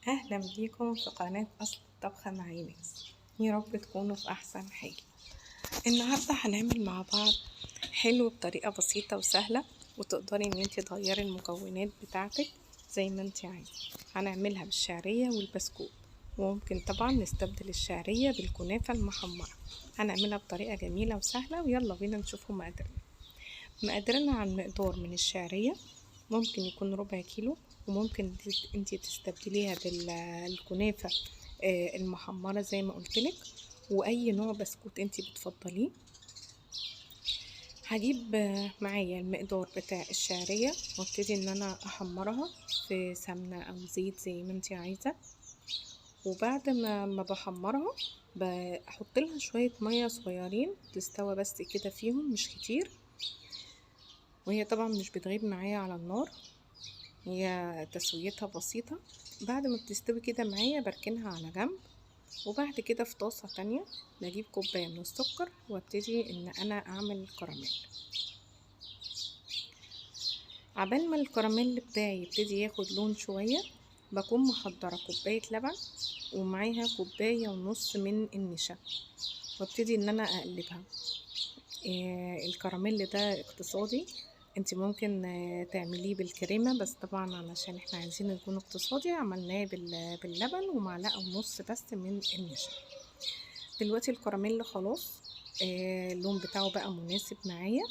أهلا بيكم في قناة أصل الطبخة مع إيناس. يا رب تكونوا في أحسن حال. النهاردة هنعمل مع بعض حلو بطريقة بسيطة وسهلة، وتقدري إن انتي تغيري المكونات بتاعتك زي ما انتي عايزة. هنعملها بالشعرية والبسكوت، وممكن طبعا نستبدل الشعرية بالكنافة المحمرة. هنعملها بطريقة جميلة وسهلة، ويلا بينا نشوفوا مقاديرنا عن مقدار من الشعرية. ممكن يكون ربع كيلو، وممكن انتي تستبدليها بالكنافة المحمرة زي ما قلتلك، واي نوع بسكوت انتي بتفضليه. هجيب معايا المقدار بتاع الشعرية، وابتدي ان انا احمرها في سمنة او زيت زي ما انتي عايزة. وبعد ما بحمرها بحط لها شوية مية صغيرين تستوى بس كده فيهم، مش كتير. وهي طبعا مش بتغيب معايا على النار، هي تسويتها بسيطة. بعد ما بتستوي كده معايا بركنها على جنب. وبعد كده في طاسة تانية بجيب كوباية من السكر، وابتدي ان انا اعمل الكراميل. عبال ما الكراميل بتاعي يبتدي ياخد لون شوية، بكون محضرة كوباية لبن، ومعاها كوباية ونص من النشا، وابتدي ان انا اقلبها. الكراميل ده اقتصادي، انت ممكن تعمليه بالكريمة، بس طبعا علشان احنا عايزين نكون اقتصادي عملناه باللبن ومعلقة ونص بس من النشا. دلوقتي الكراميل خلاص اللون بتاعه بقى مناسب معايا.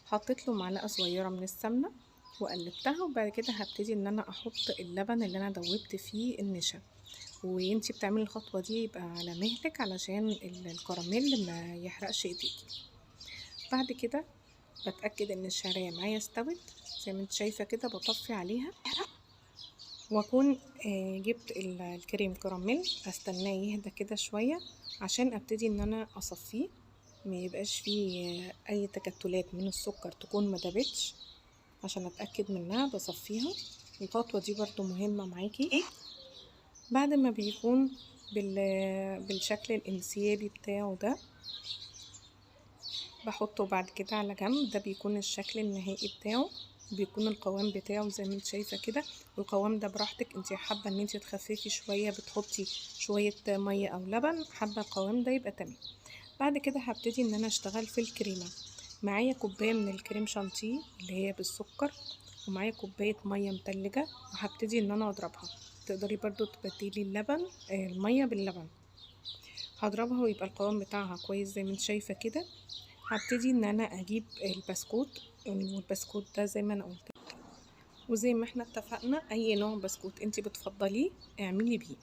حطيت له معلقة صغيرة من السمنة وقلبتها، وبعد كده هبتدي ان انا احط اللبن اللي انا دوبت فيه النشا. وانتي بتعملي الخطوة دي يبقى على مهلك علشان الكراميل ما يحرقش ايديكي. بعد كده بتأكد ان الشعرية معايا استوت زي ما انت شايفة كده، بطفي عليها واكون جبت الكريم كراميل، استناه يهدى كده شوية عشان ابتدي ان انا اصفيه، ما يبقاش فيه اي تكتلات من السكر تكون ما دابتش. عشان اتأكد منها بصفيها. الخطوة دي برضو مهمة معاكي. بعد ما بيكون بالشكل الانسيابي بتاعه ده، بحطه بعد كده على جنب. ده بيكون الشكل النهائي بتاعه، بيكون القوام بتاعه زي ما انت شايفه كده. والقوام ده براحتك، انت حابه ان انت تخففي شويه بتحطي شويه ميه او لبن، حابه القوام ده يبقى تمام. بعد كده هبتدي ان انا اشتغل في الكريمه. معايا كوبايه من الكريم شانتيه اللي هي بالسكر، ومعايا كوبايه ميه متلجه، وهبتدي ان انا اضربها. تقدري برضو تبدلي اللبن الميه باللبن. هضربها ويبقى القوام بتاعها كويس زي ما انت شايفه كده. هبتدي ان انا اجيب البسكوت، والبسكوت ده زي ما انا قلت، وزي ما احنا اتفقنا اي نوع بسكوت انت بتفضليه اعملي بيه.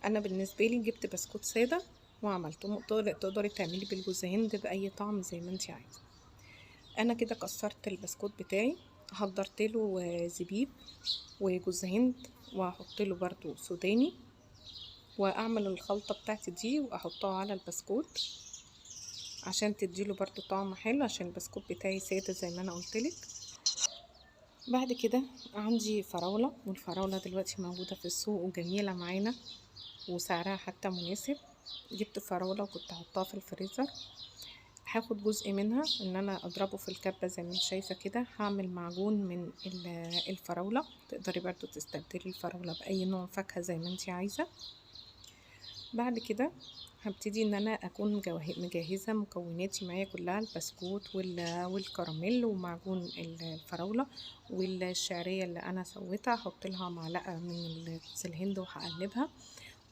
انا بالنسبه لي جبت بسكوت ساده وعملته. تقدري تعملي بالجوز هند باي طعم زي ما انت عايزه. انا كده كسرت البسكوت بتاعي، حضرت له زبيب وجوز هند، وهحط له برضو سوداني، واعمل الخلطه بتاعتي دي واحطها على البسكوت عشان تديله برضو طعم حلو، عشان البسكوت بتاعي ساده زي ما انا قلتلك. بعد كده عندي فراولة، والفراولة دلوقتي موجودة في السوق وجميلة معانا وسعرها حتى مناسب. جبت فراولة وكنت هحطها في الفريزر. هاخد جزء منها ان انا اضربه في الكبة زي ما انت شايفة كده. هعمل معجون من الفراولة. تقدري برضو تستبدلي الفراولة باي نوع فاكهة زي ما انت عايزة. بعد كده هبتدي ان انا اكون مجهزه مكوناتي معايا كلها، البسكوت والكراميل ومعجون الفراوله والشعريه اللي انا سويتها. احط لها معلقه من جوز الهند وهقلبها.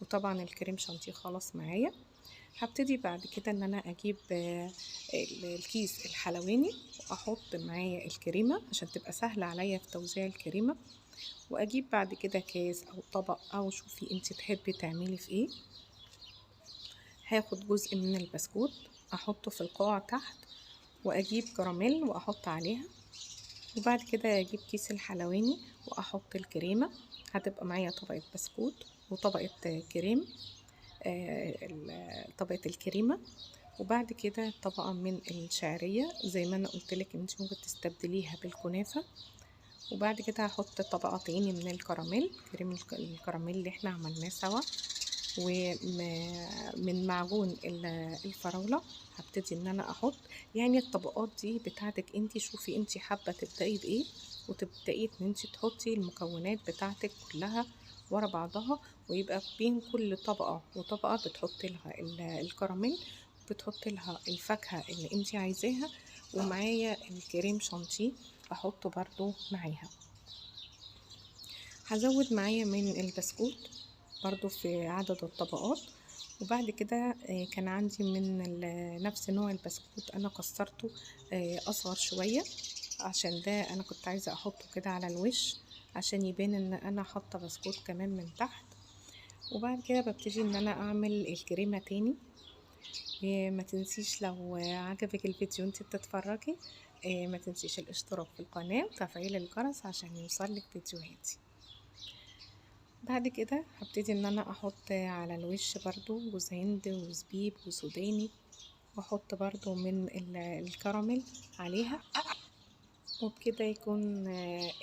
وطبعا الكريم شانتيه خلاص معايا. هبتدي بعد كده ان انا اجيب الكيس الحلواني، واحط معايا الكريمه عشان تبقى سهله عليا في توزيع الكريمه. واجيب بعد كده كاس او طبق، او شوفي انت تحبي تعملي في ايه. هاخد جزء من البسكوت احطه في القاع تحت، واجيب كراميل واحط عليها. وبعد كده اجيب كيس الحلواني واحط الكريمة. هتبقى معايا طبقة بسكوت وطبقة كريم، طبقة الكريمة. وبعد كده طبقة من الشعرية زي ما انا قلتلك انت ممكن تستبدليها بالكنافة. وبعد كده هحط طبقة تاني من الكراميل، كريم الكراميل اللي احنا عملناه سوا. ومن معجون الفراولة هبتدي ان انا احط. يعني الطبقات دي بتاعتك انتي، شوفي انتي حابة تبدأي بايه، وتبدأي ان انتي تحطي المكونات بتاعتك كلها ورا بعضها، ويبقى بين كل طبقة وطبقة بتحط لها الكراميل، بتحط لها الفاكهة اللي انتي عايزاها، ومعايا الكريم شانتيه احطه برضو معاها. هزود معايا من البسكوت برضو في عدد الطبقات. وبعد كده كان عندي من نفس نوع البسكوت انا كسرته اصغر شوية، عشان ده انا كنت عايزة احطه كده على الوش عشان يبان ان انا حاطة بسكوت كمان من تحت. وبعد كده ببتدي ان انا اعمل الكريمة تاني. ما تنسيش لو عجبك الفيديو انت بتتفرجي، ما تنسيش الاشتراك في القناة وتفعيل الجرس عشان يوصلك فيديوهاتي. بعد كده هبتدي ان انا احط على الوش برضو جوز هند وزبيب وسوداني، واحط برضو من الكراميل عليها. وبكده يكون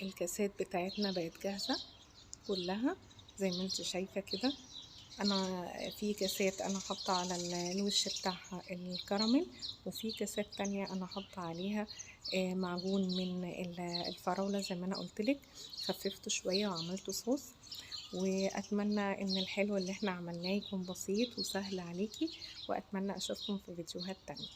الكاسات بتاعتنا بقت جاهزة كلها زي ما انت شايفة كده. انا في كاسات انا حاطه على الوش بتاعها الكراميل، وفي كاسات تانية انا حاطه عليها معجون من الفراولة زي ما انا قلتلك. خففته شوية وعملته صوص. واتمنى ان الحلو اللي احنا عملناه يكون بسيط وسهل عليكي، واتمنى اشوفكم في فيديوهات تانية.